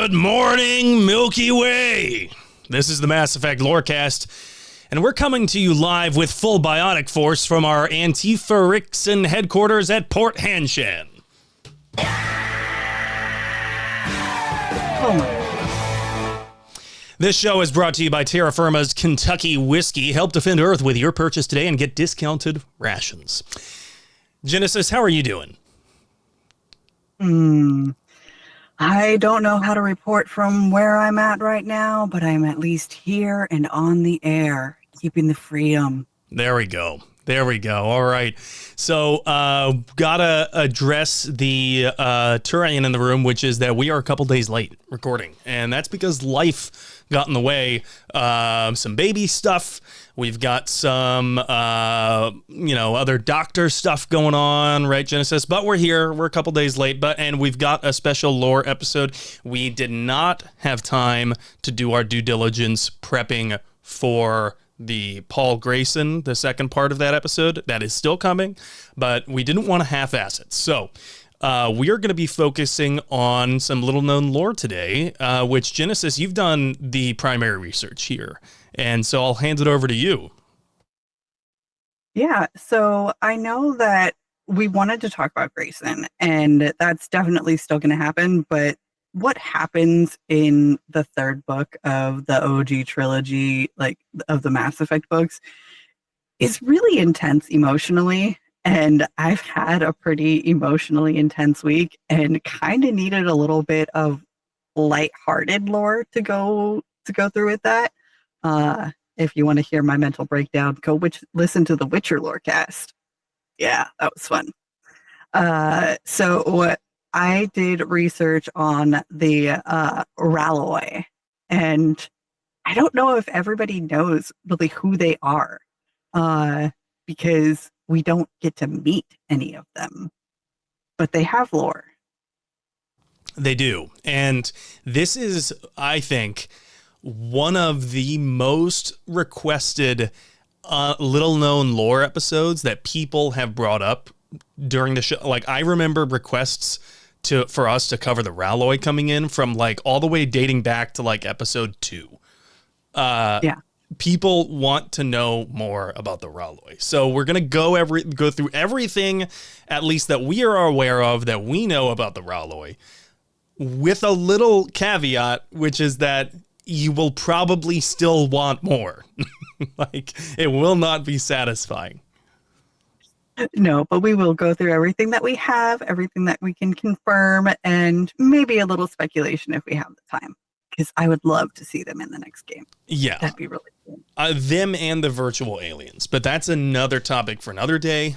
Good morning, Milky Way. This is the Mass Effect Lorecast, and we're coming to you live with full biotic force from our Antifa-Rixon headquarters at Port Hanshan. This show is brought to you by Terra Firma's Kentucky Whiskey. Help defend Earth with your purchase today and get discounted rations. Jennasis, how are you doing? I don't know how to report from where I'm at right now, but I'm at least here and on the air, keeping the freedom. There we go. There we go. All right. So, gotta address the Turian in the room, which is that we are a couple days late recording. And that's because life got in the way. Some baby stuff. We've got some, other doctor stuff going on, right, Jennasis? But we're here. We're a couple days late. And we've got a special lore episode. We did not have time to do our due diligence prepping for the Paul Grayson, the second part of that episode. That is still coming, but we didn't want to half-ass it. So we are going to be focusing on some little-known lore today, which, Jennasis, you've done the primary research here. And so I'll hand it over to you. Yeah, so I know that we wanted to talk about Grayson, and that's definitely still going to happen, but what happens in the third book of the OG trilogy, like of the Mass Effect books, is really intense emotionally. And I've had a pretty emotionally intense week and kind of needed a little bit of lighthearted lore to go through with that. If you want to hear my mental breakdown, listen to the Witcher Lorecast. Yeah, that was fun. So I did research on the Raloi, and I don't know if everybody knows really who they are, because we don't get to meet any of them, but they have lore. They do. And this is, I think, one of the most requested little-known lore episodes that people have brought up during the show. Like, I remember requests for us to cover the Raloi coming in from like all the way dating back to like episode 2. Yeah. People want to know more about the Raloi. So we're going to go through everything, at least that we are aware of, that we know about the Raloi, with a little caveat, which is that you will probably still want more. Like, it will not be satisfying. No, but we will go through everything that we have, everything that we can confirm, and maybe a little speculation if we have the time, because I would love to see them in the next game. Yeah. That'd be really cool. Them and the virtual aliens, but that's another topic for another day.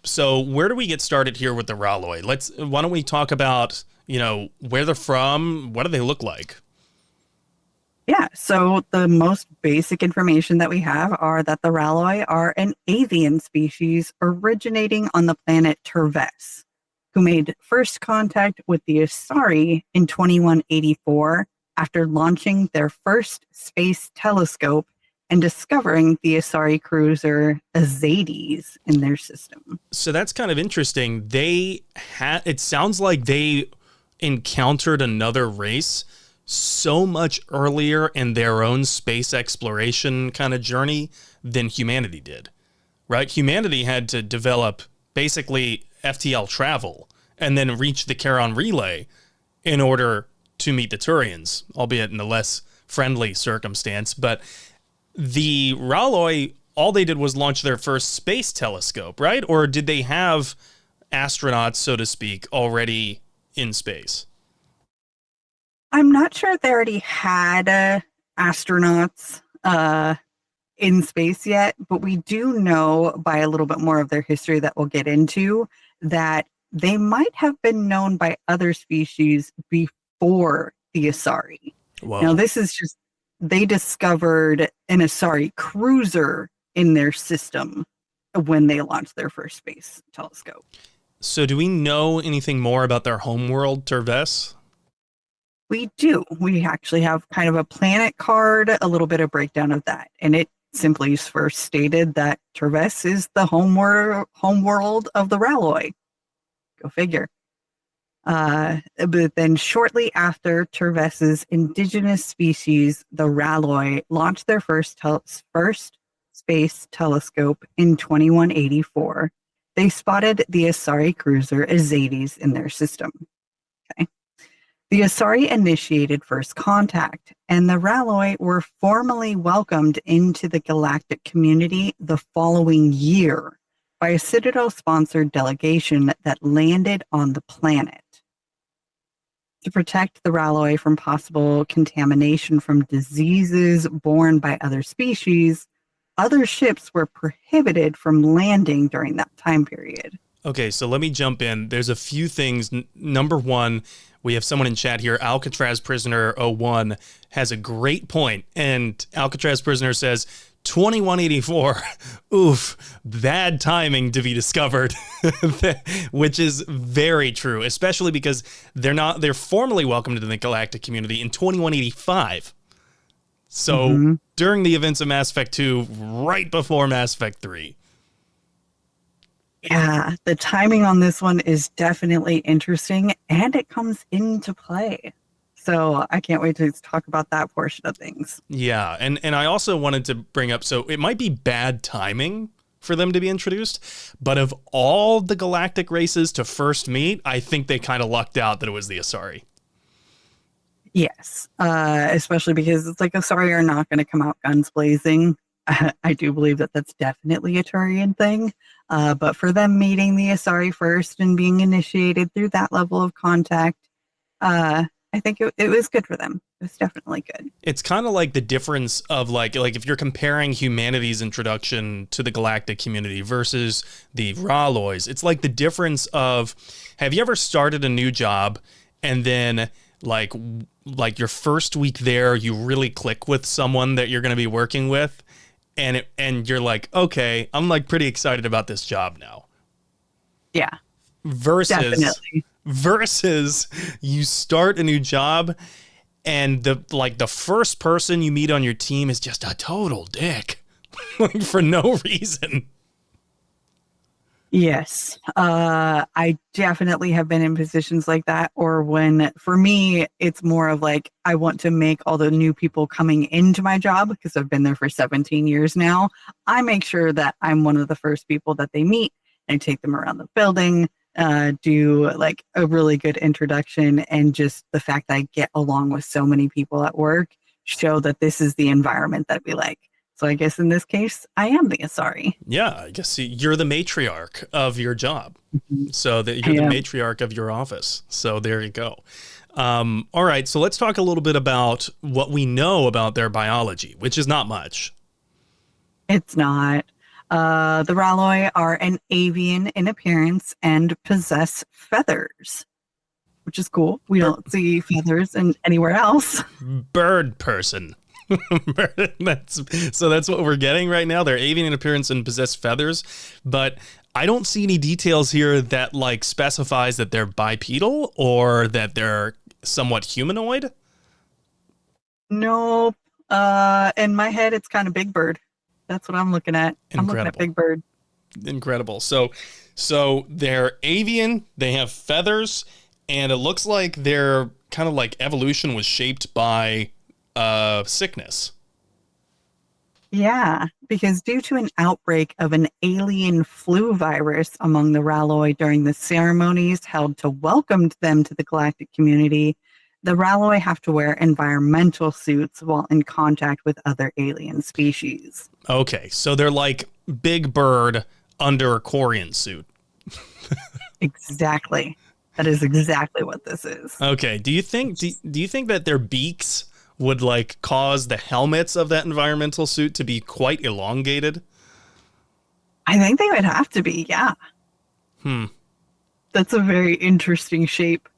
So where do we get started here with the Raloi? Why don't we talk about, where they're from? What do they look like? Yeah, so the most basic information that we have are that the Raloi are an avian species originating on the planet Terves, who made first contact with the Asari in 2184 after launching their first space telescope and discovering the Asari cruiser Azades in their system. So that's kind of interesting. It sounds like they encountered another race so much earlier in their own space exploration kind of journey than humanity did, right? Humanity had to develop basically FTL travel and then reach the Charon relay in order to meet the Turians, albeit in a less friendly circumstance. But the Raloi, all they did was launch their first space telescope, right? Or did they have astronauts, so to speak, already in space? I'm not sure if they already had astronauts in space yet, but we do know by a little bit more of their history that we'll get into that they might have been known by other species before the Asari. Whoa. Now, this is just, they discovered an Asari cruiser in their system when they launched their first space telescope. So do we know anything more about their homeworld, Terves? We do. We actually have kind of a planet card, a little bit of breakdown of that. And it simply first stated that Terves is the homeworld of the Raloi. Go figure. But then shortly after, Terves's indigenous species, the Raloi, launched their first space telescope in 2184. They spotted the Asari cruiser Azades in their system. Okay. The Asari initiated first contact, and the Raloi were formally welcomed into the galactic community the following year by a Citadel-sponsored delegation that landed on the planet. To protect the Raloi from possible contamination from diseases borne by other species, other ships were prohibited from landing during that time period. Okay, so let me jump in. There's a few things. Number one, we have someone in chat here. Alcatraz Prisoner 01 has a great point, and Alcatraz Prisoner says 2184. Oof, bad timing to be discovered, which is very true, especially because they're formally welcomed into the galactic community in 2185. So during the events of Mass Effect 2, right before Mass Effect 3. Yeah, the timing on this one is definitely interesting, and it comes into play. So I can't wait to talk about that portion of things. Yeah, and I also wanted to bring up, so it might be bad timing for them to be introduced, but of all the galactic races to first meet, I think they kind of lucked out that it was the Asari. Yes, especially because it's like Asari are not going to come out guns blazing. I do believe that that's definitely a Turian thing. But for them meeting the Asari first and being initiated through that level of contact, I think it was good for them. It was definitely good. It's kind of like the difference of like if you're comparing humanity's introduction to the galactic community versus the Ralois, it's like the difference of, have you ever started a new job and then like your first week there, you really click with someone that you're going to be working with, and you're like, okay, I'm like pretty excited about this job now. Yeah. Versus you start a new job and the first person you meet on your team is just a total dick like for no reason. Yes. I definitely have been in positions like that, or when, for me, it's more of like, I want to make all the new people coming into my job, because I've been there for 17 years now. I make sure that I'm one of the first people that they meet, and take them around the building, do like a really good introduction, and just the fact that I get along with so many people at work, show that this is the environment that we like. So I guess in this case, I am the Asari. Yeah, I guess you're the matriarch of your job. So that you're the matriarch of your office. So there you go. All right, so let's talk a little bit about what we know about their biology, which is not much. It's not. The Raloi are an avian in appearance and possess feathers, which is cool. We don't see feathers anywhere else. Bird person. That's what we're getting right now. They're avian in appearance and possess feathers, but I don't see any details here that like specifies that they're bipedal or that they're somewhat humanoid. Nope. In my head, it's kind of Big Bird. That's what I'm looking at. Incredible. I'm looking at Big Bird. Incredible. So they're avian. They have feathers, and it looks like their kind of like evolution was shaped by sickness. Yeah, because due to an outbreak of an alien flu virus among the Raloi during the ceremonies held to welcome them to the galactic community, the Raloi have to wear environmental suits while in contact with other alien species. Okay, so they're like Big Bird under a Quarian suit. Exactly. That is exactly what this is. Okay, do you think that their beaks would like cause the helmets of that environmental suit to be quite elongated? I think they would have to be, yeah. That's a very interesting shape.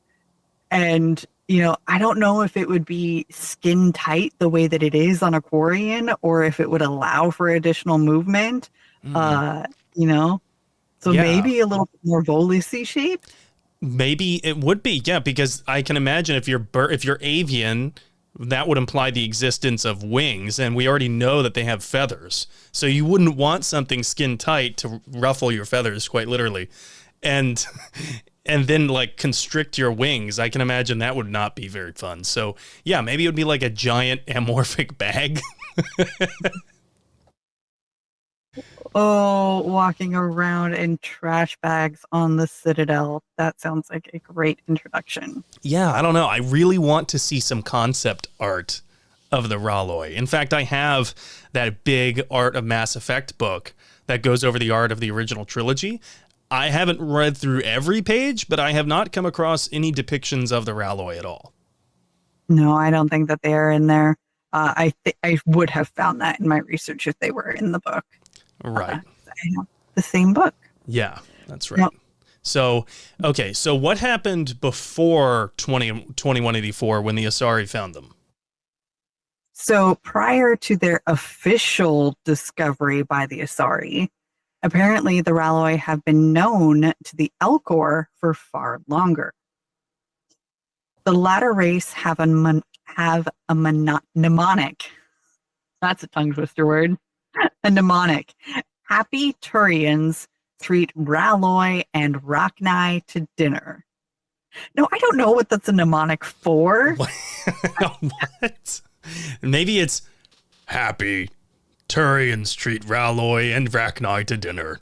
And, I don't know if it would be skin tight the way that it is on a Quarian, or if it would allow for additional movement, So maybe a little bit more Volus-y shape. Maybe it would be, yeah, because I can imagine if you're avian, that would imply the existence of wings, and we already know that they have feathers. So you wouldn't want something skin tight to ruffle your feathers, quite literally. And and then like constrict your wings. I can imagine that would not be very fun. So yeah, maybe it would be like a giant amorphic bag. Oh, walking around in trash bags on the Citadel. That sounds like a great introduction. Yeah, I don't know. I really want to see some concept art of the Raloi. In fact, I have that big Art of Mass Effect book that goes over the art of the original trilogy. I haven't read through every page, but I have not come across any depictions of the Raloi at all. No, I don't think that they are in there. I would have found that in my research if they were in the book. Right. I have the same book. Yeah, that's right. No. So, okay, so what happened before 2184 when the Asari found them? So prior to their official discovery by the Asari, apparently the Raloi have been known to the Elcor for far longer. The latter race have a mnemonic. That's a tongue twister word. A mnemonic. Happy Turians treat Raloi and Rachni to dinner. No, I don't know what that's a mnemonic for. What? Maybe it's happy Turians treat Raloi and Rachni to dinner.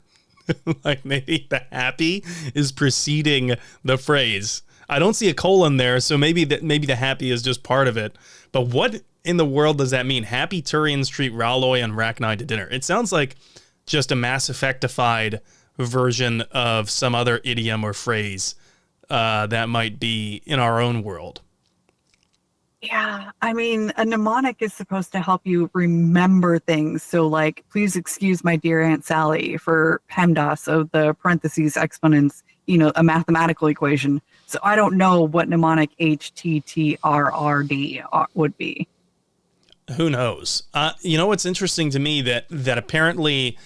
Like maybe the happy is preceding the phrase. I don't see a colon there, so maybe the happy is just part of it. But what in the world does that mean? Happy Turians treat Raloi and Rachni to dinner. It sounds like just a Mass Effectified version of some other idiom or phrase that might be in our own world. Yeah, I mean, a mnemonic is supposed to help you remember things. So, like, please excuse my dear Aunt Sally for PEMDAS of the parentheses exponents, a mathematical equation. So I don't know what mnemonic HTTRRD would be. Who knows? What's interesting to me that apparently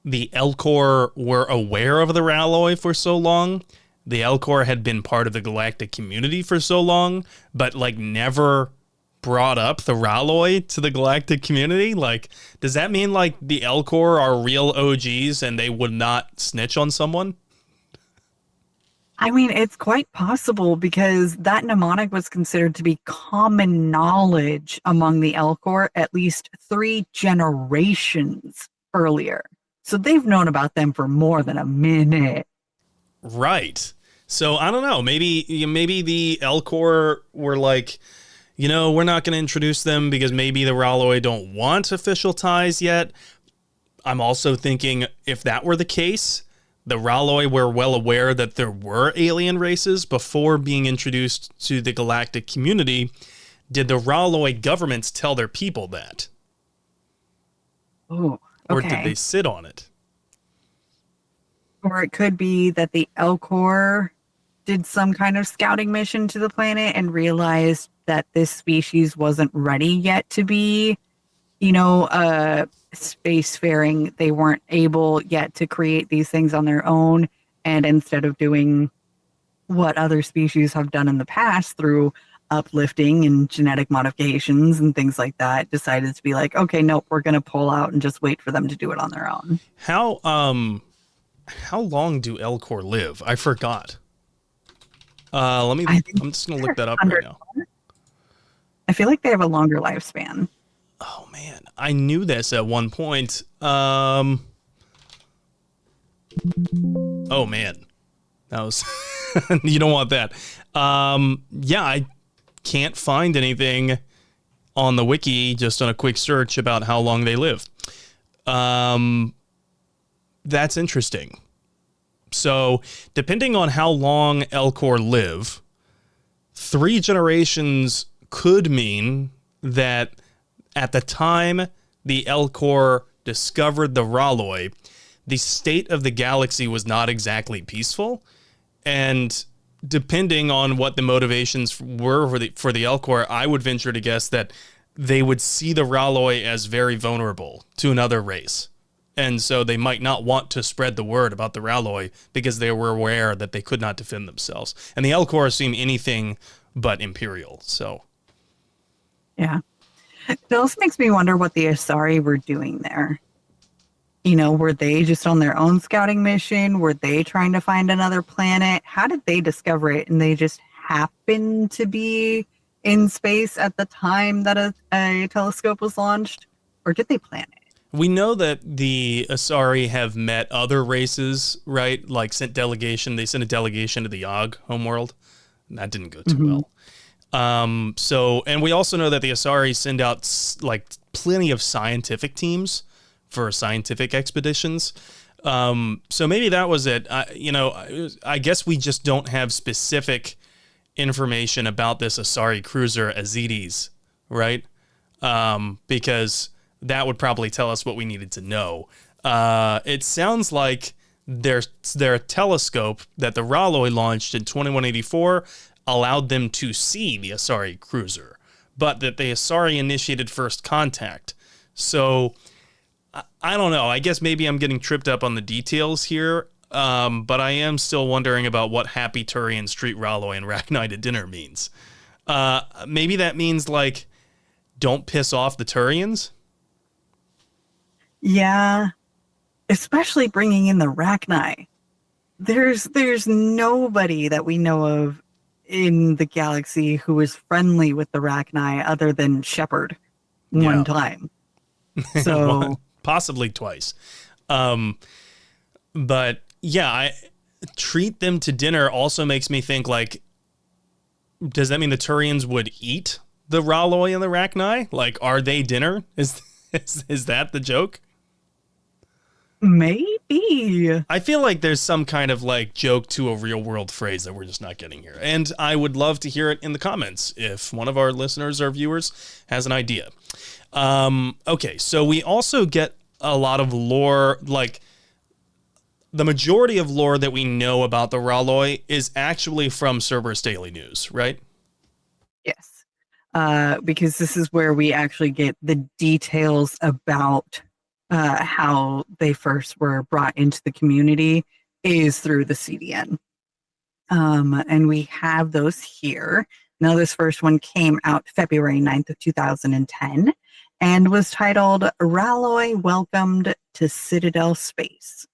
the Elcor were aware of the Raloi for so long. The Elcor had been part of the galactic community for so long, but like never brought up the Raloi to the galactic community. Like, does that mean like the Elcor are real OGs and they would not snitch on someone? I mean, it's quite possible because that mnemonic was considered to be common knowledge among the Elcor at least 3 generations earlier. So they've known about them for more than a minute. Right. So I don't know. Maybe the Elcor were like, we're not going to introduce them because maybe the Raloi don't want official ties yet. I'm also thinking if that were the case, the Raloi were well aware that there were alien races before being introduced to the galactic community. Did the Raloi governments tell their people that? Oh, okay. Or did they sit on it? Or it could be that the Elcor did some kind of scouting mission to the planet and realized that this species wasn't ready yet to be, spacefaring. They weren't able yet to create these things on their own. And instead of doing what other species have done in the past through uplifting and genetic modifications and things like that, decided to be like, okay, nope, we're going to pull out and just wait for them to do it on their own. How long do Elcor live? I forgot. I'm just going to look that up right now. I feel like they have a longer lifespan. Oh man, I knew this at one point. Oh man, that was you don't want that. Yeah, I can't find anything on the wiki just on a quick search about how long they live. That's interesting. So, depending on how long Elcor live, 3 generations could mean that at the time the Elcor discovered the Raloi, the state of the galaxy was not exactly peaceful. And depending on what the motivations were for the Elcor, I would venture to guess that they would see the Raloi as very vulnerable to another race. And so they might not want to spread the word about the Raloi because they were aware that they could not defend themselves. And the Elcor seem anything but imperial, so... Yeah. It also makes me wonder what the Asari were doing there. Were they just on their own scouting mission? Were they trying to find another planet? How did they discover it? And they just happened to be in space at the time that a telescope was launched? Or did they plan it? We know that the Asari have met other races, right? Like they sent a delegation to the Yog homeworld. And that didn't go too well. And we also know that the Asari send out like plenty of scientific teams for scientific expeditions. So maybe that was it. I guess we just don't have specific information about this Asari cruiser Azides, right? Because that would probably tell us what we needed to know. It sounds like their telescope that the Raloi launched in 2184 allowed them to see the Asari cruiser, but that the Asari initiated first contact. So I don't know. I guess maybe I'm getting tripped up on the details here, but I am still wondering about what Happy Turian Street Raloi and Rachni to dinner means. Maybe that means, like, don't piss off the Turians? Yeah, especially bringing in the Rachni. There's nobody that we know of in the galaxy who is friendly with the Rachni other than Shepard one time. So possibly twice. But yeah, I treat them to dinner also makes me think, like, does that mean the Turians would eat the Raloi and the Rachni? Like, are they dinner? Is that the joke? Maybe. I feel like there's some kind of like joke to a real world phrase that we're just not getting here. And I would love to hear it in the comments if one of our listeners or viewers has an idea. Okay, so we also get a lot of lore, like the majority of lore that we know about the Raloi is actually from Cerberus Daily News, right? Yes. Because this is where we actually get the details about how they first were brought into the community is through the CDN. And we have those here. Now, this first one came out February 9th of 2010 and was titled Raloi Welcomed to Citadel Space.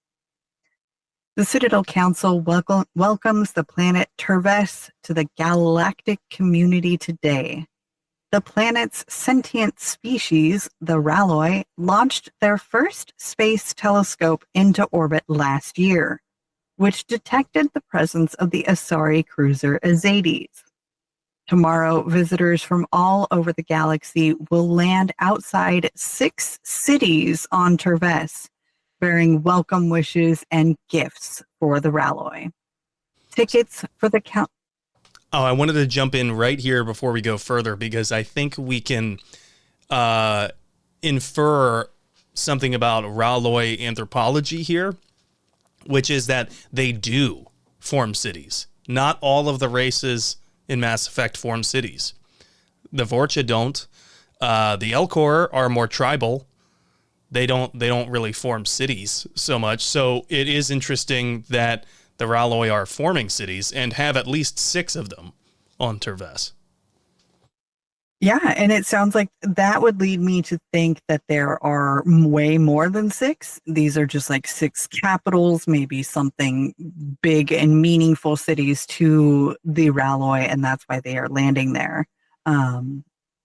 The Citadel Council welcomes the planet Terves to the galactic community today. The planet's sentient species, the Raloi, launched their first space telescope into orbit last year, which detected the presence of the Asari cruiser Azides. Tomorrow, visitors from all over the galaxy will land outside 6 cities on Terves, bearing welcome wishes and gifts for the Raloi. Tickets for the Oh, I wanted to jump in right here before we go further because I think we can infer something about Raloi anthropology here, which is that they do form cities. Not all of the races in Mass Effect form cities. The Vorcha don't. The Elcor are more tribal. They don't really form cities so much. So it is interesting that the Raloi are forming cities and have at least 6 of them on Terves. Yeah, and it sounds like that would lead me to think that there are way more than 6. These are just like 6 capitals, maybe something big and meaningful cities to the Raloi, and that's why they are landing there.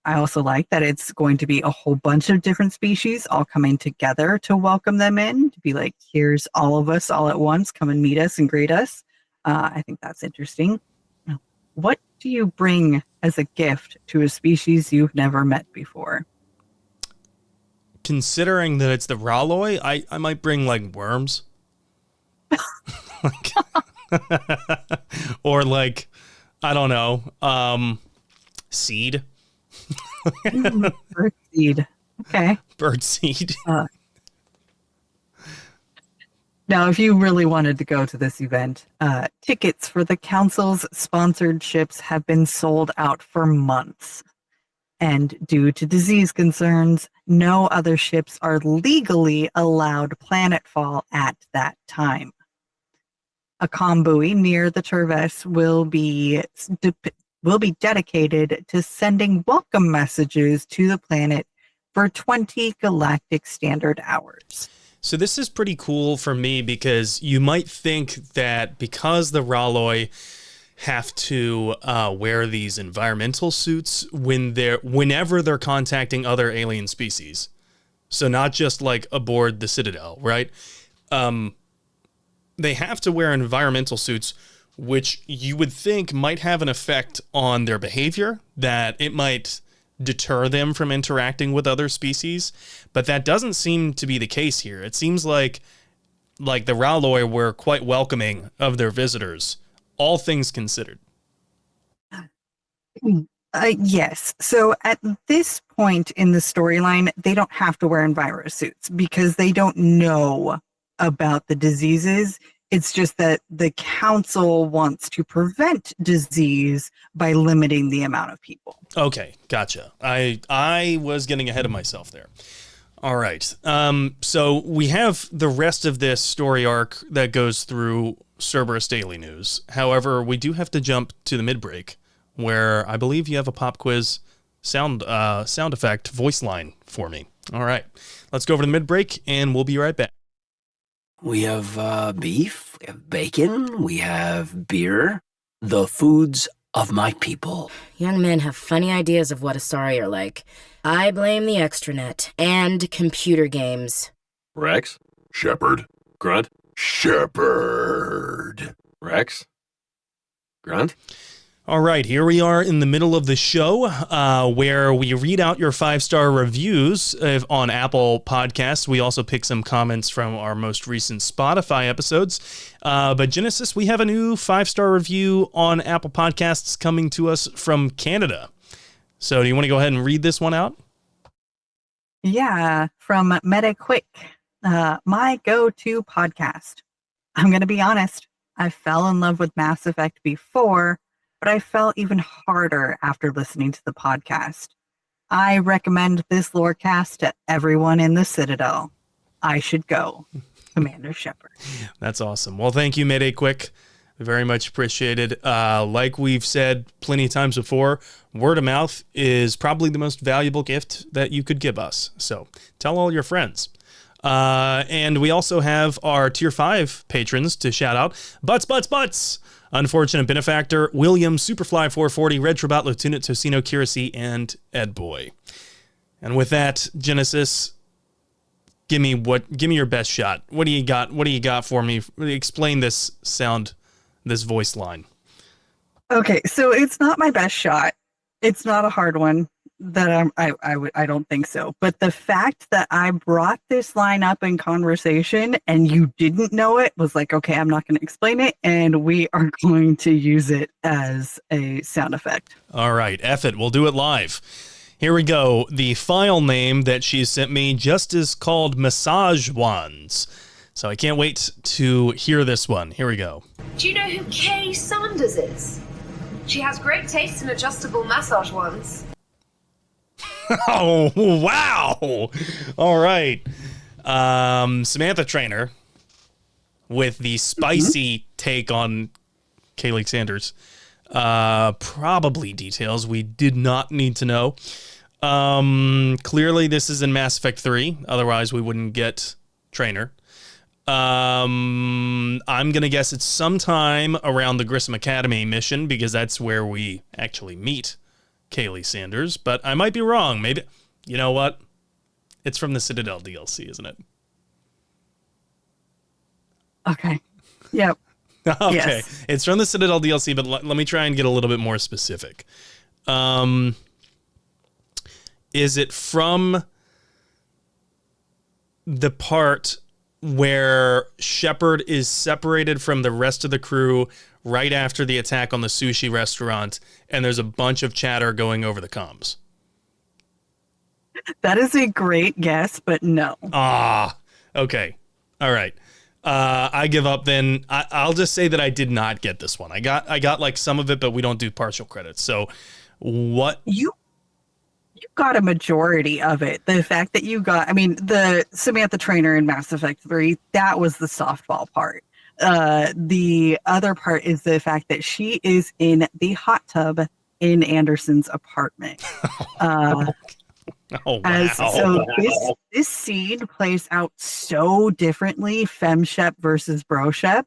I also like that it's going to be a whole bunch of different species all coming together to welcome them in, to be like, here's all of us all at once, come and meet us and greet us. I think that's interesting. What do you bring as a gift to a species you've never met before? Considering that it's the Raloi, I might bring like worms. Or like, I don't know, seed. Bird seed. Okay. Bird seed. Now, if you really wanted to go to this event, tickets for the council's sponsored ships have been sold out for months. And due to disease concerns, no other ships are legally allowed planetfall at that time. A comm buoy near the Terves will be dedicated to sending welcome messages to the planet for 20 galactic standard hours. So this is pretty cool for me because you might think that because the Raloi have to wear these environmental suits whenever they're contacting other alien species. So not just like aboard the Citadel, right? They have to wear environmental suits, which you would think might have an effect on their behavior, that it might deter them from interacting with other species. But that doesn't seem to be the case here. It seems like the Raloi were quite welcoming of their visitors, all things considered. Yes. So at this point in the storyline, they don't have to wear enviro-suits because they don't know about the diseases. It's just that the council wants to prevent disease by limiting the amount of people. Okay, gotcha. I was getting ahead of myself there. All right. So we have the rest of this story arc that goes through Cerberus Daily News. However, we do have to jump to the mid-break, where I believe you have a pop quiz sound effect voice line for me. All right. Let's go over to the mid-break, and we'll be right back. We have beef, we have bacon, we have beer. The foods of my people. Young men have funny ideas of what Asari are like. I blame the extranet and computer games. Rex? Shepard? Grunt? Shepard. Rex? Grunt? All right, here we are in the middle of the show where we read out your 5-star reviews on Apple Podcasts. We also pick some comments from our most recent Spotify episodes. But Jennasis, we have a new 5-star review on Apple Podcasts coming to us from Canada. So do you want to go ahead and read this one out? Yeah, from MetaQuick, my go-to podcast. I'm going to be honest, I fell in love with Mass Effect before, but I fell even harder after listening to the podcast. I recommend this lorecast to everyone in the Citadel. I should go. Commander Shepard. That's awesome. Well, thank you, Mayday Quick. Very much appreciated. Like we've said plenty of times before, word of mouth is probably the most valuable gift that you could give us. So tell all your friends. And we also have our Tier 5 patrons to shout out. Butts! Unfortunate Benefactor, William, Superfly 440, Red Trabot, Lieutenant Tocino Kirasi, and Ed Boy. And with that, Jennasis, give me your best shot. What do you got for me? Explain this voice line. Okay, so it's not my best shot. It's not a hard one that I don't think so. But the fact that I brought this line up in conversation and you didn't know it was like, okay, I'm not going to explain it, and we are going to use it as a sound effect. All right, F it. We'll do it live. Here we go. The file name that she sent me just is called Massage Wands. So I can't wait to hear this one. Here we go. Do you know who Kay Sanders is? She has great taste in adjustable massage wands. Oh, wow. All right. Samantha Trainer with the spicy take on Kaylee Sanders. Probably details we did not need to know. Clearly this is in Mass Effect 3. Otherwise we wouldn't get Trainer. I'm going to guess it's sometime around the Grissom Academy mission because that's where we actually meet Kaylee Sanders, but I might be wrong. Maybe, you know what? It's from the Citadel DLC, isn't it? Okay. Yep. Okay. Yes. It's from the Citadel DLC, but let me try and get a little bit more specific. Is it from the part where Shepard is separated from the rest of the crew right after the attack on the sushi restaurant, and there's a bunch of chatter going over the comms? That is a great guess, but no. Okay. All right. I give up then. I'll just say that I did not get this one. I got like some of it, but we don't do partial credits. So what? You got a majority of it. The fact that you got, I mean, the Samantha Trainer in Mass Effect 3, that was the softball part. The other part is the fact that she is in the hot tub in Anderson's apartment. Oh, As wow. so this scene plays out so differently, femshep versus broshep,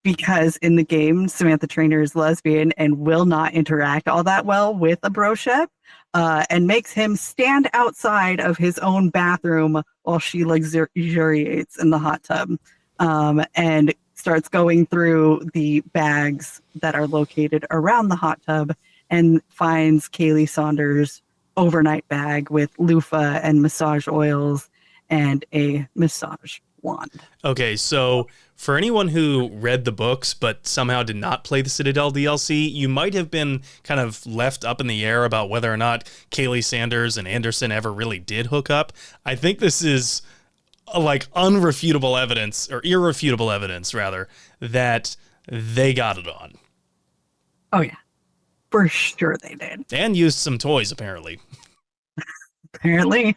because in the game, Samantha Trainer is lesbian and will not interact all that well with a broshep, and makes him stand outside of his own bathroom while she luxuriates in the hot tub, and starts going through the bags that are located around the hot tub and finds Kaylee Saunders' overnight bag with loofah and massage oils and a massage wand. Okay, so for anyone who read the books but somehow did not play the Citadel DLC, you might have been kind of left up in the air about whether or not Kaylee Sanders and Anderson ever really did hook up. I think this is like unrefutable evidence, or irrefutable evidence rather, that they got it on. Oh yeah, for sure they did. And used some toys, apparently. Apparently.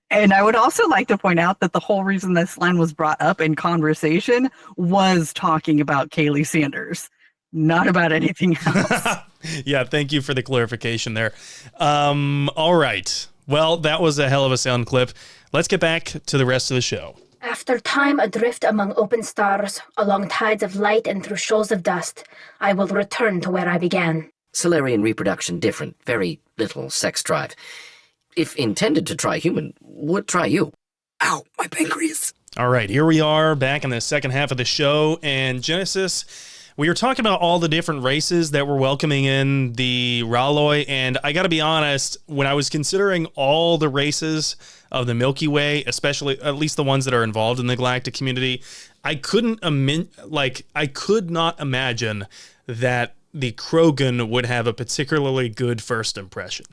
And I would also like to point out that the whole reason this line was brought up in conversation was talking about Kaylee Sanders, not about anything else. Yeah, thank you for the clarification there. All right. Well, that was a hell of a sound clip. Let's get back to the rest of the show. After time adrift among open stars, along tides of light and through shoals of dust, I will return to where I began. Solarian reproduction different, very little sex drive. If intended to try human, would try you. Ow, my pancreas. All right, here we are back in the second half of the show, and Jennasis, we were talking about all the different races that were welcoming in the Raloi, and I gotta be honest, when I was considering all the races of the Milky Way, especially at least the ones that are involved in the galactic community, I could not imagine that the Krogan would have a particularly good first impression.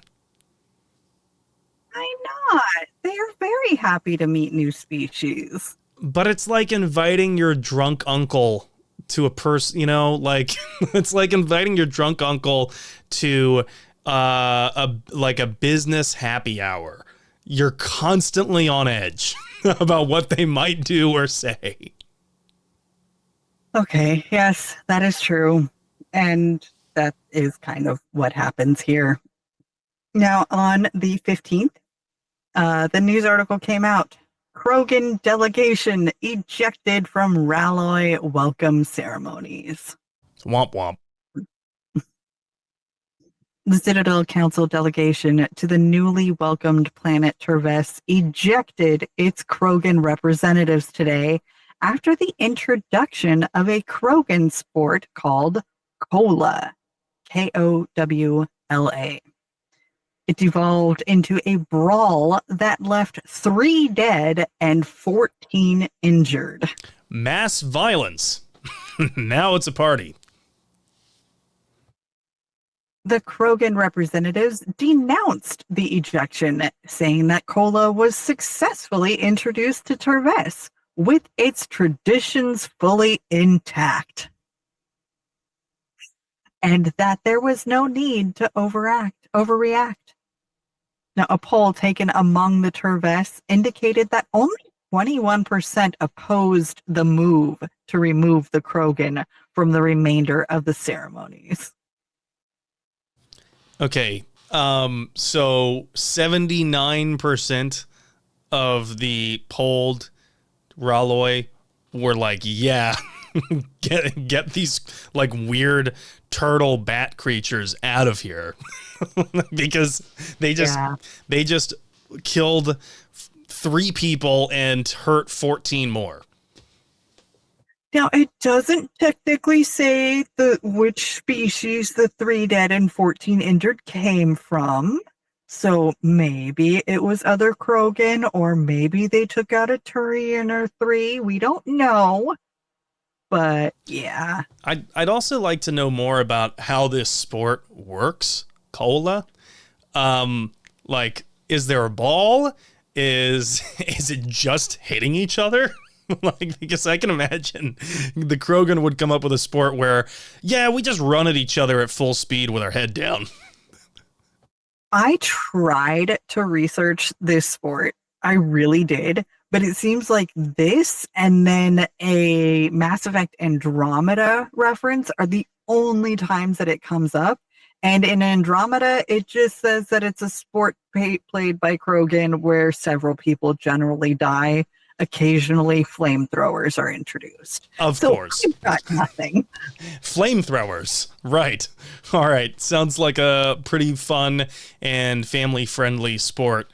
Why not? They are very happy to meet new species. But it's like inviting your drunk uncle to a person, you know, like it's like inviting your drunk uncle to a business happy hour. You're constantly on edge about what they might do or say. Okay, yes, that is true. And that is kind of what happens here. Now, on the 15th, the news article came out. Krogan delegation ejected from Raloi welcome ceremonies. Womp womp. The Citadel Council delegation to the newly welcomed planet Terves ejected its Krogan representatives today after the introduction of a Krogan sport called Kola, Kowla. It devolved into a brawl that left 3 dead and 14 injured. Mass violence. Now it's a party. The Krogan representatives denounced the ejection, saying that Kola was successfully introduced to Terves with its traditions fully intact, and that there was no need to overreact. Now, a poll taken among the Terves indicated that only 21% opposed the move to remove the Krogan from the remainder of the ceremonies. Okay, so 79% of the polled Raloi were like, yeah, get these like weird turtle bat creatures out of here. Because they just killed 3 people and hurt 14 more. Now, it doesn't technically say which species the 3 dead and 14 injured came from. So maybe it was other Krogan, or maybe they took out a Turian or 3. We don't know. But yeah. I'd also like to know more about how this sport works, Kola. Like, is there a ball? Is it just hitting each other? Like, because I can imagine the Krogan would come up with a sport where, yeah, we just run at each other at full speed with our head down. I tried to research this sport. I really did. But it seems like this and then a Mass Effect Andromeda reference are the only times that it comes up. And in Andromeda, it just says that it's a sport played by Krogan where several people generally die. Occasionally, flamethrowers are introduced. Of course. I've got nothing. Flamethrowers. Right. All right. Sounds like a pretty fun and family-friendly sport.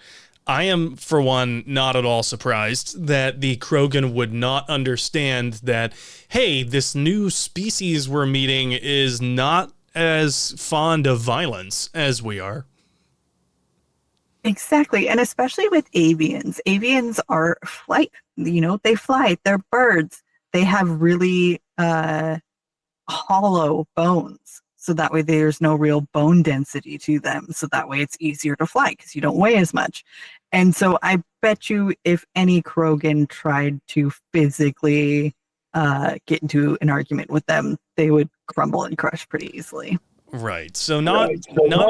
I am, for one, not at all surprised that the Krogan would not understand that, hey, this new species we're meeting is not as fond of violence as we are. Exactly. And especially with avians. Avians are flight. They fly. They're birds. They have really hollow bones. So that way there's no real bone density to them. So that way it's easier to fly because you don't weigh as much. And so I bet you if any Krogan tried to physically get into an argument with them, they would crumble and crush pretty easily. Right. So not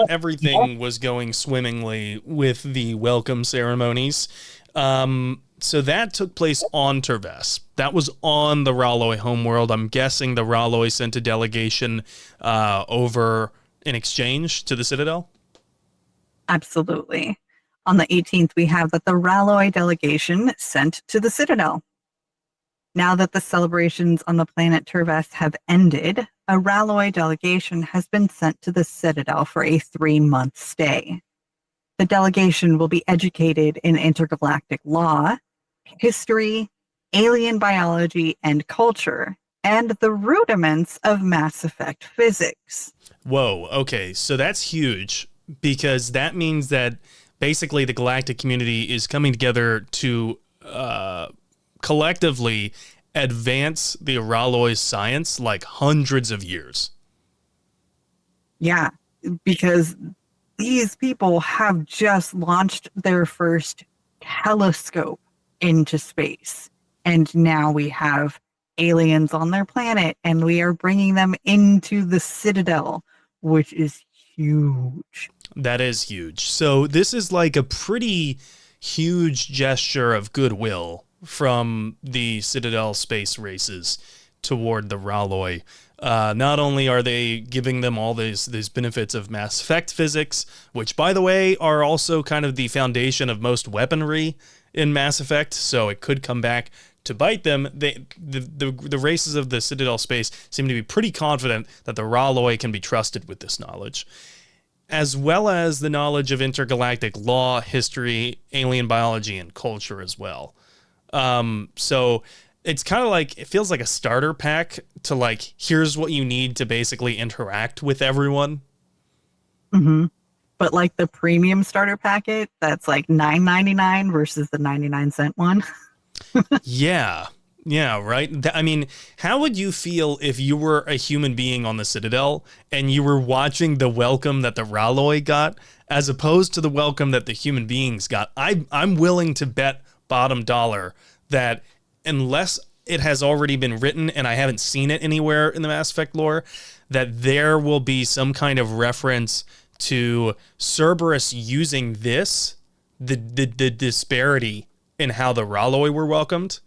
everything was going swimmingly with the welcome ceremonies. So that took place on Terves. That was on the Raloi homeworld. I'm guessing the Raloi sent a delegation over in exchange to the Citadel? Absolutely. On the 18th, we have that the Raloi delegation sent to the Citadel. Now that the celebrations on the planet Terves have ended, a Raloi delegation has been sent to the Citadel for a 3-month stay. The delegation will be educated in intergalactic law, history, alien biology and culture, and the rudiments of Mass Effect physics. Whoa, okay, so that's huge, because that means that basically the galactic community is coming together to collectively advance the Raloi's science like hundreds of years. Yeah, because these people have just launched their first telescope into space. And now we have aliens on their planet, and we are bringing them into the Citadel, which is huge. That is huge. So this is like a pretty huge gesture of goodwill from the Citadel space races toward the Raloi. Not only are they giving them all these benefits of Mass Effect physics, which, by the way, are also kind of the foundation of most weaponry in Mass Effect, so it could come back to bite them. The races of the Citadel space seem to be pretty confident that the Raloi can be trusted with this knowledge, as well as the knowledge of intergalactic law, history, alien biology, and culture as well. So it's kind of like, it feels like a starter pack to like, here's what you need to basically interact with everyone. Mm-hmm. But like the premium starter packet, that's like $9.99 versus the 99-cent one. Yeah, right. I mean, how would you feel if you were a human being on the Citadel and you were watching the welcome that the Raloi got as opposed to the welcome that the human beings got? I'm willing to bet bottom dollar that unless it has already been written and I haven't seen it anywhere in the Mass Effect lore, that there will be some kind of reference to Cerberus using this, the disparity in how the Raloi were welcomed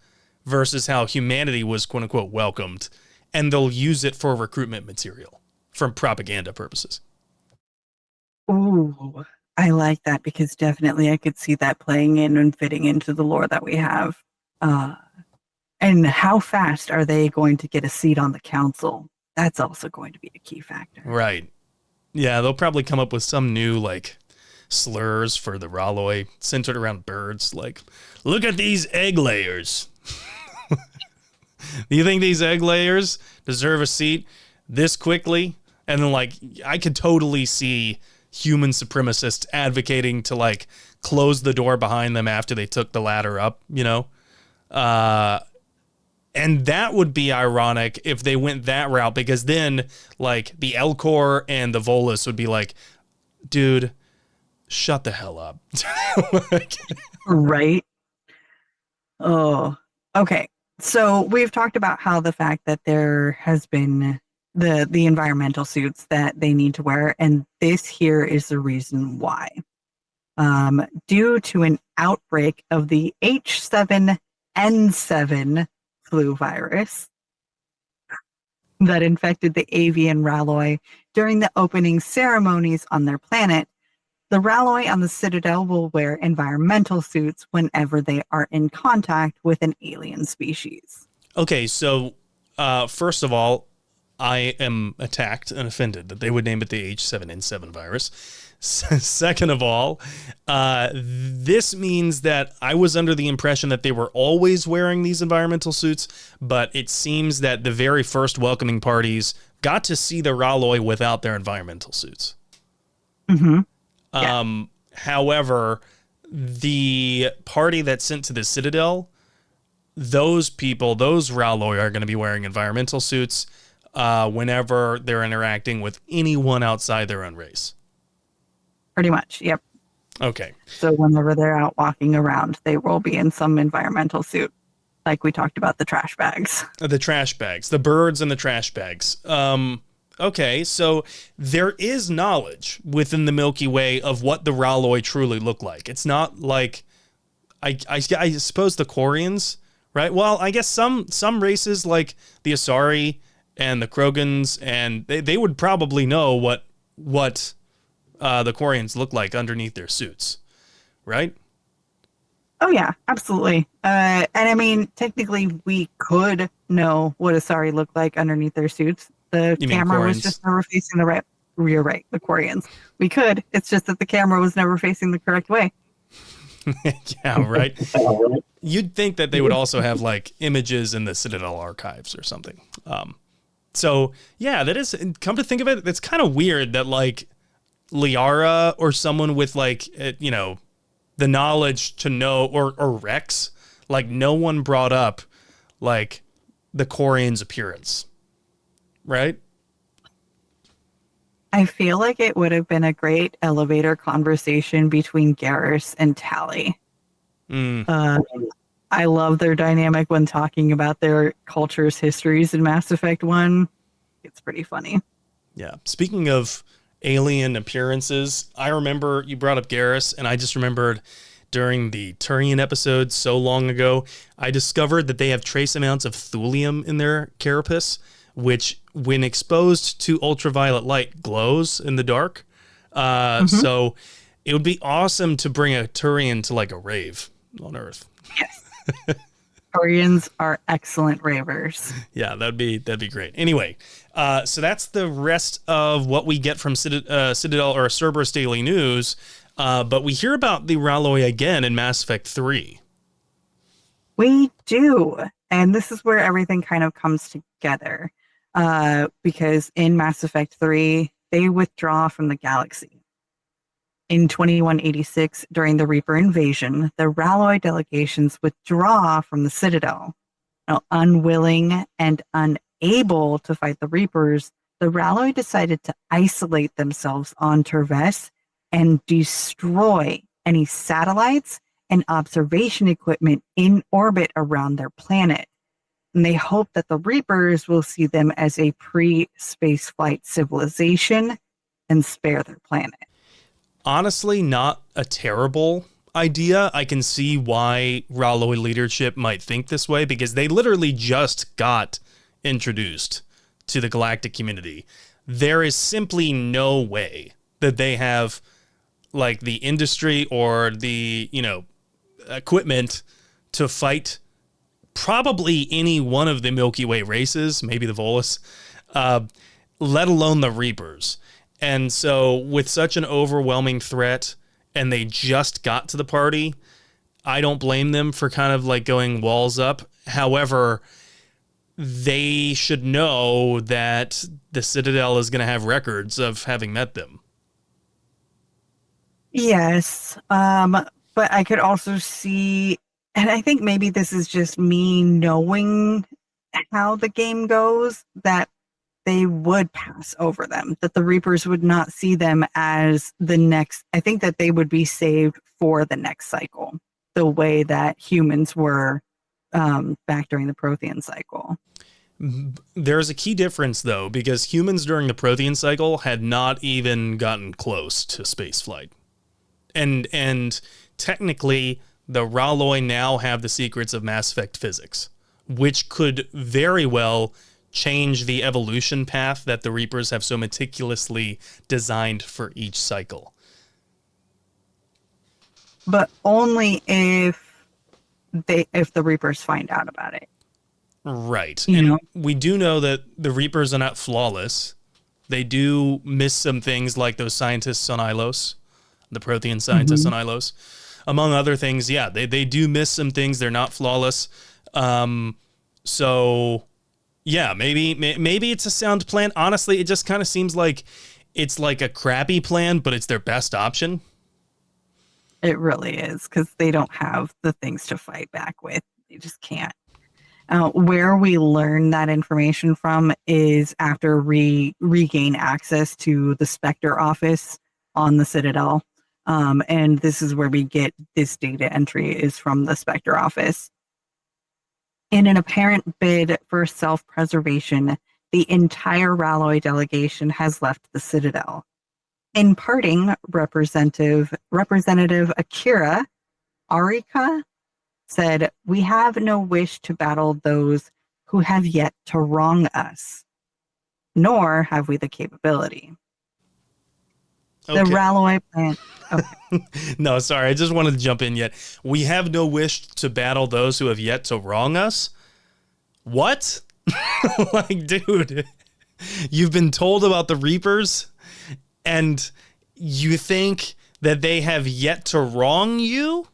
versus how humanity was quote unquote welcomed, and they'll use it for recruitment material for propaganda purposes. Ooh, I like that, because definitely I could see that playing in and fitting into the lore that we have. And how fast are they going to get a seat on the council? That's also going to be a key factor. Right. Yeah, they'll probably come up with some new like slurs for the Raloi centered around birds. Like, look at these egg layers. Do you think these egg layers deserve a seat this quickly? And then like, I could totally see human supremacists advocating to like close the door behind them after they took the ladder up, you know? And that would be ironic if they went that route, because then like the Elcor and the Volus would be like, dude, shut the hell up. Right? Oh, okay. So we've talked about how the fact that there has been the environmental suits that they need to wear, and this here is the reason why. Due to an outbreak of the H7N7 flu virus, that infected the avian Raloi during the opening ceremonies on their planet, the Raloi on the Citadel will wear environmental suits whenever they are in contact with an alien species. Okay, so first of all, I am attacked and offended that they would name it the H7N7 virus. Second of all, this means that I was under the impression that they were always wearing these environmental suits, but it seems that the very first welcoming parties got to see the Raloi without their environmental suits. Mm-hmm. Yeah. However, the party that's sent to the Citadel, those people, those Raloi are going to be wearing environmental suits whenever they're interacting with anyone outside their own race. Pretty much, yep. Okay. So whenever they're out walking around, they will be in some environmental suit, like we talked about the trash bags. The trash bags, the birds and the trash bags. Okay, so there is knowledge within the Milky Way of what the Raloi truly look like. It's not like, I suppose the Quarians, right? Well, I guess some races like the Asari and the Krogans, and they would probably know what the Quarians look like underneath their suits, right? Oh yeah, absolutely. And I mean, technically, we could know what Asari looked like underneath their suits. The camera was just never facing the rear right, the Quarians. We could. It's just that the camera was never facing the correct way. Yeah, right. You'd think that they would also have like images in the Citadel archives or something. So yeah, that is, come to think of it, it's kind of weird that like Liara or someone with like, the knowledge to know, or Rex, like no one brought up like the Quarian's appearance, right? I feel like it would have been a great elevator conversation between Garrus and Tally. I love their dynamic when talking about their culture's histories in Mass Effect 1. It's pretty funny. Yeah. Speaking of alien appearances, I remember you brought up Garrus, and I just remembered during the Turian episode so long ago, I discovered that they have trace amounts of thulium in their carapace, which when exposed to ultraviolet light glows in the dark. So it would be awesome to bring a Turian to like a rave on Earth. Yes. Turians are excellent ravers. Yeah, that'd be great. Anyway, so that's the rest of what we get from Citadel or Cerberus Daily News. But we hear about the Raloi again in Mass Effect 3. We do. And this is where everything kind of comes together. Because in Mass Effect 3, they withdraw from the galaxy. In 2186, during the Reaper invasion, the Raloi delegations withdraw from the Citadel. Now, unwilling and unable to fight the Reapers, the Raloi decided to isolate themselves on Terves and destroy any satellites and observation equipment in orbit around their planet. And they hope that the Reapers will see them as a pre-spaceflight civilization and spare their planet. Honestly, not a terrible idea. I can see why Raloi leadership might think this way, because they literally just got introduced to the galactic community. There is simply no way that they have like the industry or the, equipment to fight probably any one of the Milky Way races, maybe the Volus, let alone the Reapers. And so with such an overwhelming threat, and they just got to the party, I don't blame them for kind of like going walls up. However, they should know that the Citadel is going to have records of having met them. Yes. But I could also see, and I think maybe this is just me knowing how the game goes, that they would pass over them, that the Reapers would not see them as the next. I think that they would be saved for the next cycle, the way that humans were back during the Prothean cycle. There's a key difference, though, because humans during the Prothean cycle had not even gotten close to spaceflight. And technically, the Raloi now have the secrets of Mass Effect physics, which could very well change the evolution path that the Reapers have so meticulously designed for each cycle. But only if the Reapers find out about it. Right. You and know? we do know that the Reapers are not flawless. They do miss some things like those scientists on Ilos, the Prothean scientists on Ilos. Among other things, yeah, they do miss some things. They're not flawless. So, yeah, maybe it's a sound plan. Honestly, it just kind of seems like it's like a crappy plan, but it's their best option. It really is, because they don't have the things to fight back with. They just can't. Where we learn that information from is after regain access to the Spectre office on the Citadel. And this is where we get this data entry is from the Spectre office. In an apparent bid for self-preservation, the entire Raloi delegation has left the Citadel. In parting, Representative Akira Arika said, "We have no wish to battle those who have yet to wrong us, nor have we the capability." The Okay. Raloi plan. Okay. No, sorry. I just wanted to jump in yet. We have no wish to battle those who have yet to wrong us. What? Like, dude, you've been told about the Reapers and you think that they have yet to wrong you?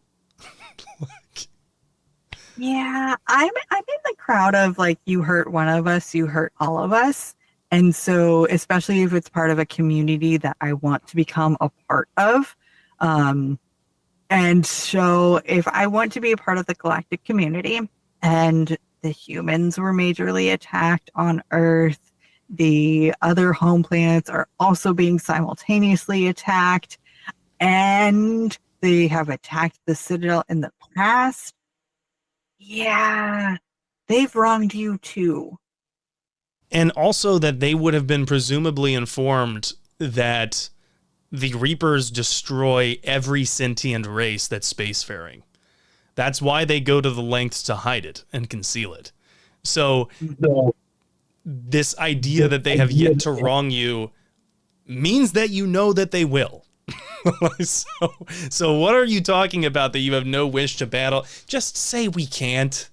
Yeah, I'm in the crowd of like, you hurt one of us, you hurt all of us. And so, especially if it's part of a community that I want to become a part of. And so if I want to be a part of the galactic community and the humans were majorly attacked on Earth, the other home planets are also being simultaneously attacked, and they have attacked the Citadel in the past. Yeah, they've wronged you too. And also that they would have been presumably informed that the Reapers destroy every sentient race that's spacefaring. That's why they go to the lengths to hide it and conceal it. So this idea that they have yet to wrong you means that you know that they will. So what are you talking about that you have no wish to battle? Just say we can't.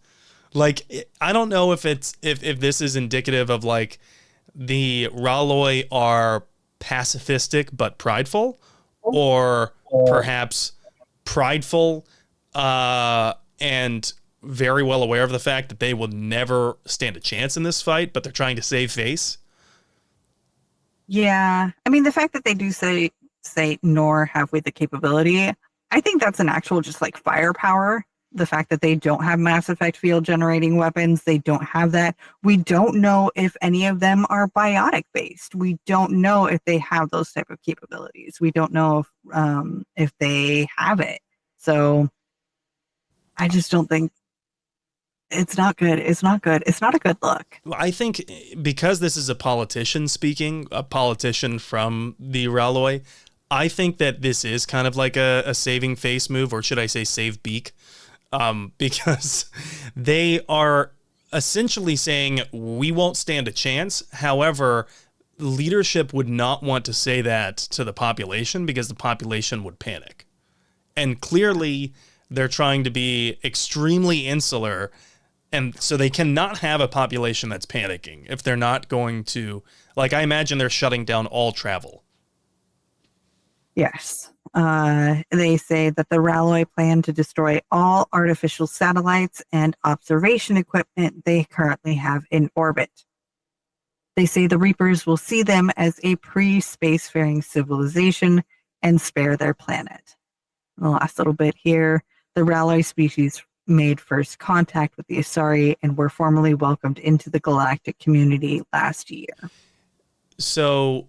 Like, I don't know if it's if this is indicative of like the Raloi are pacifistic but prideful, or perhaps prideful and very well aware of the fact that they will never stand a chance in this fight, but they're trying to save face. Yeah, I mean, the fact that they do say nor have we the capability, I think that's an actual just like firepower. The fact that they don't have Mass Effect field generating weapons, they don't have that. We don't know if any of them are biotic based. We don't know if they have those type of capabilities. We don't know if they have it. So I just don't think it's not good. It's not good. It's not a good look. I think because this is a politician speaking, a politician from the Raloi, I think that this is kind of like a saving face move, or should I say save beak? Because they are essentially saying we won't stand a chance. However, leadership would not want to say that to the population because the population would panic. And clearly they're trying to be extremely insular. And so they cannot have a population that's panicking if they're not going to, like, I imagine they're shutting down all travel. Yes. They say that the Raloi plan to destroy all artificial satellites and observation equipment they currently have in orbit. They say the Reapers will see them as a pre-spacefaring civilization and spare their planet. The last little bit here, the Raloi species made first contact with the Asari and were formally welcomed into the galactic community last year. So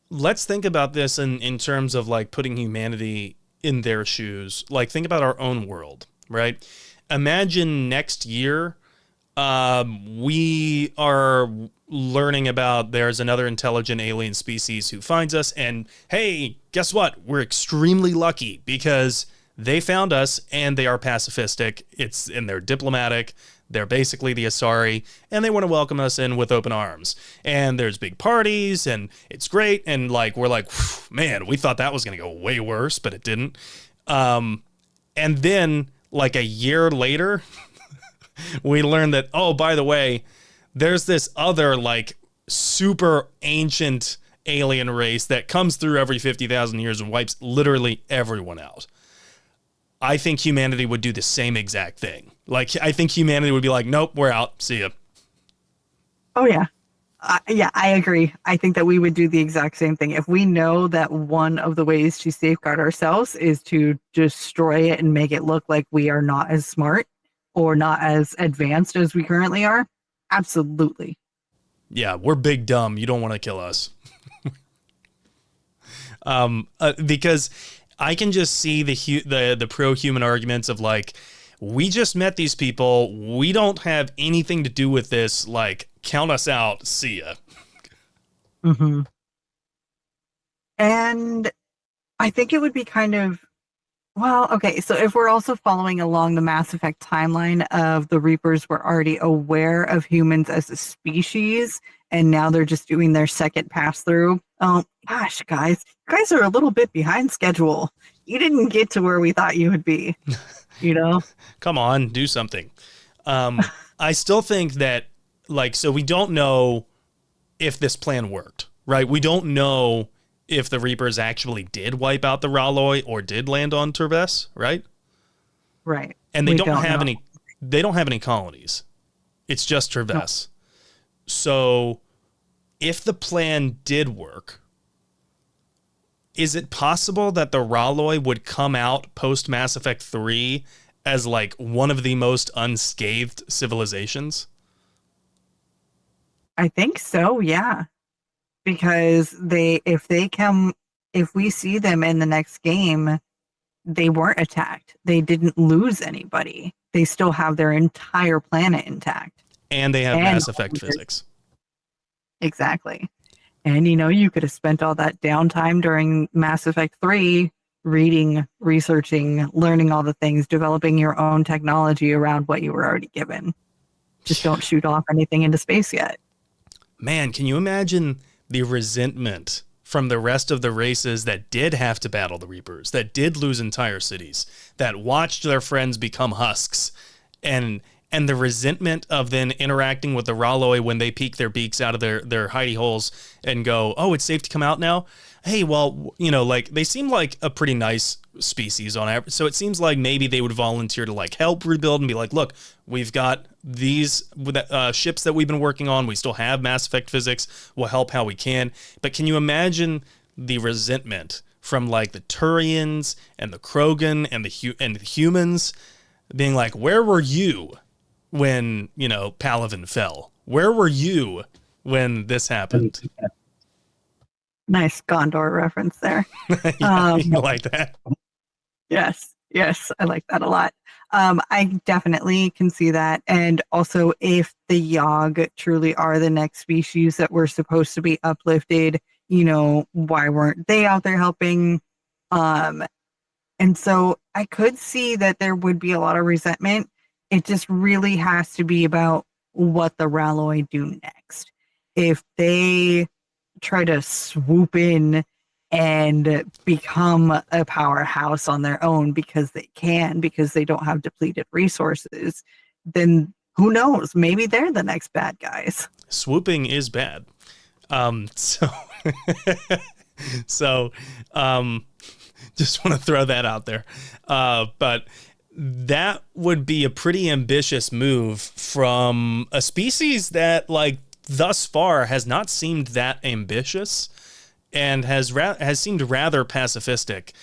let's think about this in terms of like putting humanity in their shoes. Like, think about our own world, right? Imagine next year we are learning about there's another intelligent alien species who finds us, and hey, guess what? We're extremely lucky because they found us and they are pacifistic. And they're diplomatic. They're basically the Asari, and they want to welcome us in with open arms. And there's big parties, and it's great. And like we're like, man, we thought that was going to go way worse, but it didn't. And then like a year later, we learned that, oh, by the way, there's this other like super ancient alien race that comes through every 50,000 years and wipes literally everyone out. I think humanity would do the same exact thing. Like, I think humanity would be like, nope, we're out. See ya. Oh, yeah. Yeah, I agree. I think that we would do the exact same thing. If we know that one of the ways to safeguard ourselves is to destroy it and make it look like we are not as smart or not as advanced as we currently are, absolutely. Yeah, we're big dumb. You don't want to kill us. Because I can just see the pro-human arguments of like, we just met these people. We don't have anything to do with this. Like, count us out. See ya. Mm-hmm. And I think it would be kind of, well, okay, so if we're also following along the Mass Effect timeline of the Reapers were already aware of humans as a species, and now they're just doing their second pass-through. Oh, gosh, guys. You guys are a little bit behind schedule. You didn't get to where we thought you would be, you know? Come on, do something. I still think that, like, so we don't know if this plan worked, right? We don't know if the Reapers actually did wipe out the Raloi or did land on Turbess, right? Right. And they We don't have know. any colonies. It's just Turbess. No. So if the plan did work, is it possible that the Raloi would come out post Mass Effect 3 as like one of the most unscathed civilizations? I think so, yeah. Because if we see them in the next game, they weren't attacked. They didn't lose anybody. They still have their entire planet intact. And they have Mass Effect physics. Exactly. And, you know, you could have spent all that downtime during Mass Effect 3 reading, researching, learning all the things, developing your own technology around what you were already given. Just don't shoot off anything into space yet. Man, can you imagine the resentment from the rest of the races that did have to battle the Reapers, that did lose entire cities, that watched their friends become husks, and the resentment of then interacting with the Raloi when they peek their beaks out of their hidey holes and go, oh, it's safe to come out now? Hey, well, you know, like, they seem like a pretty nice species on average, so it seems like maybe they would volunteer to, like, help rebuild and be like, look, we've got these ships that we've been working on, we still have Mass Effect physics, we'll help how we can. But can you imagine the resentment from, like, the Turians and the Krogan and the humans being like, where were you when, you know, Palaven fell? Where were you when this happened? Nice Gondor reference there. Yeah, you like that? Yes, I like that a lot. I definitely can see that. And also, if the Yogg truly are the next species that were supposed to be uplifted, you know, why weren't they out there helping? And so I could see that there would be a lot of resentment. It just really has to be about what the Raloi do next. If they try to swoop in and become a powerhouse on their own because they can, because they don't have depleted resources, then who knows? Maybe they're the next bad guys. Swooping is bad. So just want to throw that out there. But that would be a pretty ambitious move from a species that, like, thus far has not seemed that ambitious and has seemed rather pacifistic.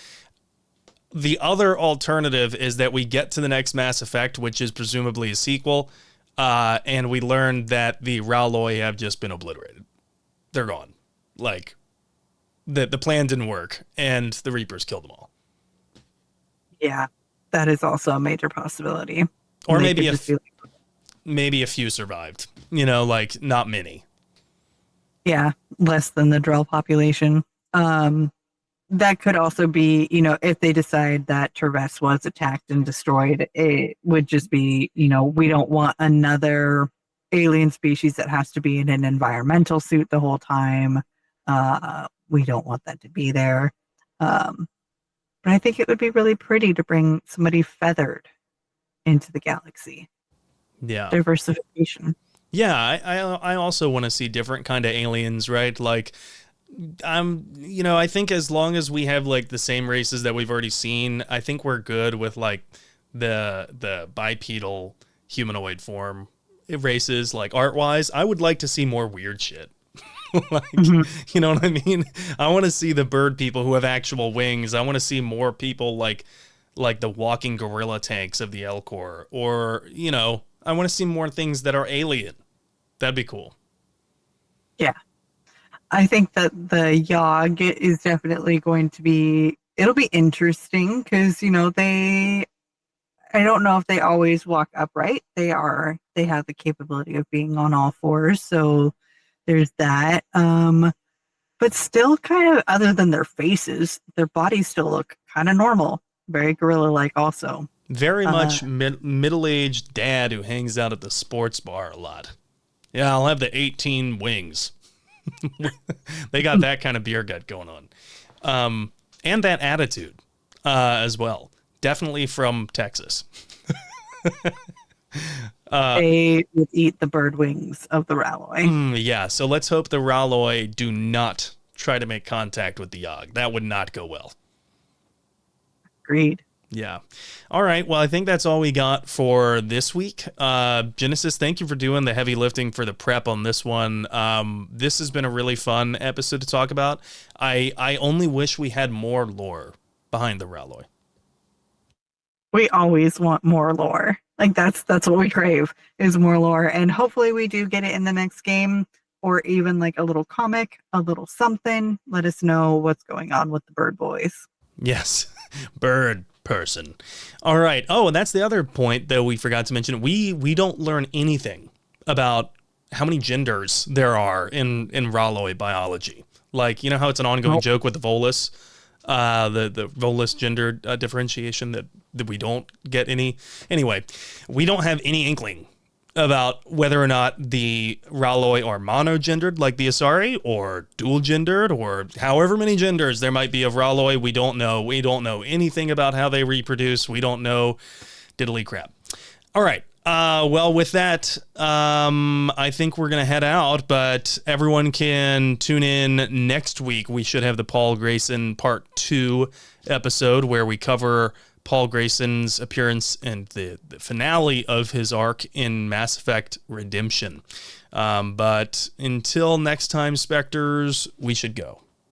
The other alternative is that we get to the next Mass Effect, which is presumably a sequel, and we learn that the Raloi have just been obliterated. They're gone. Like, the plan didn't work, and the Reapers killed them all. Yeah, that is also a major possibility. Or maybe a few survived. You know, like, not many. Yeah, less than the Drell population. that could also be, if they decide that Traves was attacked and destroyed, it would just be, we don't want another alien species that has to be in an environmental suit the whole time. We don't want that to be there. But I think it would be really pretty to bring somebody feathered into the galaxy. Yeah. Diversification. Yeah, I also want to see different kind of aliens, right? Like, I think as long as we have like the same races that we've already seen, I think we're good with like the bipedal humanoid form races. Like art wise, I would like to see more weird shit. You know what I mean? I want to see the bird people who have actual wings. I want to see more people like the walking gorilla tanks of the Elcor, or I want to see more things that are alien. That'd be cool. Yeah. I think that the Yogg is definitely going to be, it'll be interesting because, I don't know if they always walk upright. They have the capability of being on all fours. So there's that. But still kind of, other than their faces, their bodies still look kind of normal. Very gorilla-like also. Very much middle-aged dad who hangs out at the sports bar a lot. Yeah, I'll have the 18 wings. They got that kind of beer gut going on. And that attitude as well. Definitely from Texas. They would eat the bird wings of the Raloi. Yeah, so let's hope the Raloi do not try to make contact with the Yogg. That would not go well. Agreed. Yeah. All right. Well, I think that's all we got for this week. Jennasis, thank you for doing the heavy lifting for the prep on this one. This has been a really fun episode to talk about. I only wish we had more lore behind the Raloi. We always want more lore. Like that's what we crave, is more lore. And hopefully we do get it in the next game, or even like a little comic, a little something. Let us know what's going on with the bird boys. Yes. Bird person. All right. Oh, and that's the other point that we forgot to mention. We don't learn anything about how many genders there are in Raloi biology. Like, how it's an ongoing joke with the Volus, the Volus gender differentiation that we don't get any. Anyway, we don't have any inkling about whether or not the Raloi are monogendered like the Asari, or dual gendered, or however many genders there might be of Raloi. We don't know. We don't know anything about how they reproduce. We don't know diddly crap. All right. Well, with that, I think we're going to head out, but everyone can tune in next week. We should have the Paul Grayson Part 2 episode where we cover Paul Grayson's appearance and the finale of his arc in Mass Effect Redemption. But until next time, Spectres, we should go.